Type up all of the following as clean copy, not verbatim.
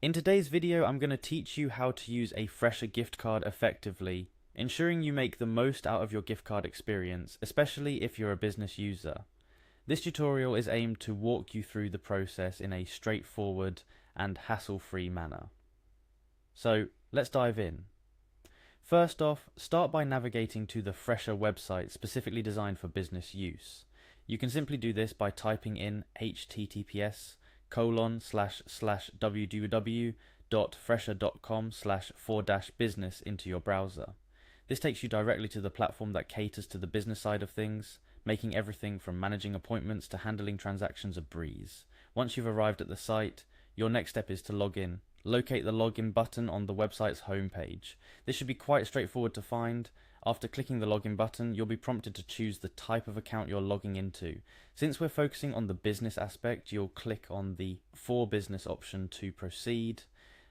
In today's video, I'm going to teach you how to use a Fresha gift card effectively, ensuring you make the most out of your gift card experience, especially if you're a business user. This tutorial is aimed to walk you through the process in a straightforward and hassle-free manner. So, let's dive in. First off, start by navigating to the Fresha website specifically designed for business use. You can simply do this by typing in https://www.fresha.com/for-business into your browser. This takes you directly to the platform that caters to the business side of things, making everything from managing appointments to handling transactions a breeze. Once you've arrived at the site, your next step is to log in. Locate the login button on the website's homepage. This should be quite straightforward to find. After clicking the login button, you'll be prompted to choose the type of account you're logging into. Since we're focusing on the business aspect, you'll click on the For Business option to proceed.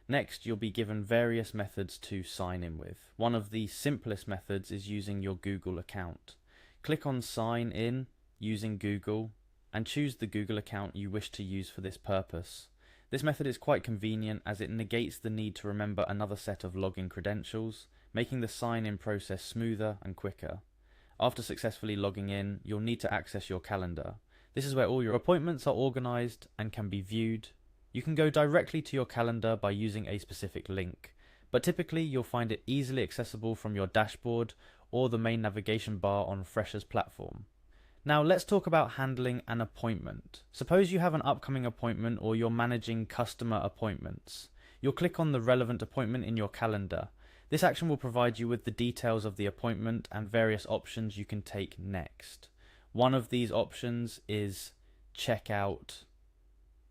Next, you'll be given various methods to sign in with. One of the simplest methods is using your Google account. Click on Sign In using Google and choose the Google account you wish to use for this purpose. This method is quite convenient as it negates the need to remember another set of login credentials, making the sign-in process smoother and quicker. After successfully logging in, you'll need to access your calendar. This is where all your appointments are organized and can be viewed. You can go directly to your calendar by using a specific link, but typically you'll find it easily accessible from your dashboard or the main navigation bar on Fresha's platform. Now let's talk about handling an appointment. Suppose you have an upcoming appointment or you're managing customer appointments. You'll click on the relevant appointment in your calendar. This action will provide you with the details of the appointment and various options you can take next. One of these options is checkout.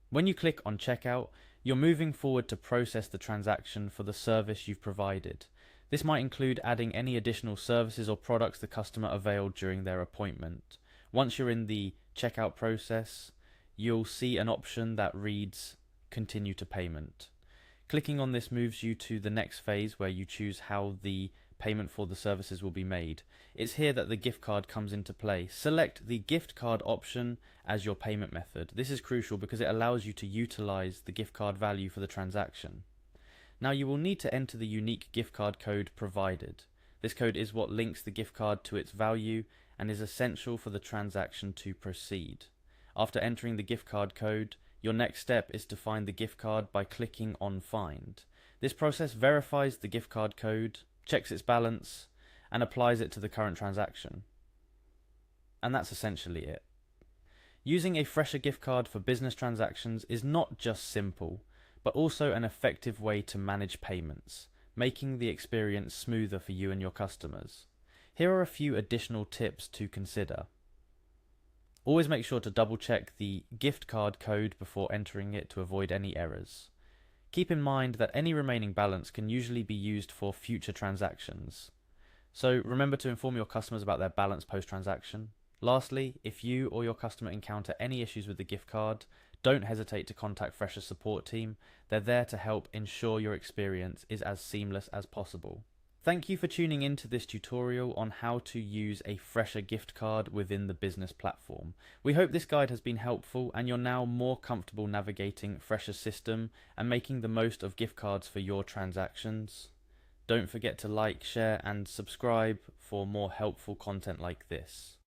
When you click on checkout, you're moving forward to process the transaction for the service you've provided. This might include adding any additional services or products the customer availed during their appointment. Once you're in the checkout process, you'll see an option that reads Continue to Payment. Clicking on this moves you to the next phase where you choose how the payment for the services will be made. It's here that the gift card comes into play. Select the gift card option as your payment method. This is crucial because it allows you to utilize the gift card value for the transaction. Now you will need to enter the unique gift card code provided. This code is what links the gift card to its value and is essential for the transaction to proceed. After entering the gift card code, your next step is to find the gift card by clicking on Find. This process verifies the gift card code, checks its balance, and applies it to the current transaction. And that's essentially it. Using a Fresha gift card for business transactions is not just simple, but also an effective way to manage payments, making the experience smoother for you and your customers. Here are a few additional tips to consider. Always make sure to double check the gift card code before entering it to avoid any errors. Keep in mind that any remaining balance can usually be used for future transactions. So remember to inform your customers about their balance post-transaction. Lastly, if you or your customer encounter any issues with the gift card, don't hesitate to contact Fresha's support team. They're there to help ensure your experience is as seamless as possible. Thank you for tuning into this tutorial on how to use a Fresha gift card within the business platform. We hope this guide has been helpful and you're now more comfortable navigating Fresha's system and making the most of gift cards for your transactions. Don't forget to like, share and subscribe for more helpful content like this.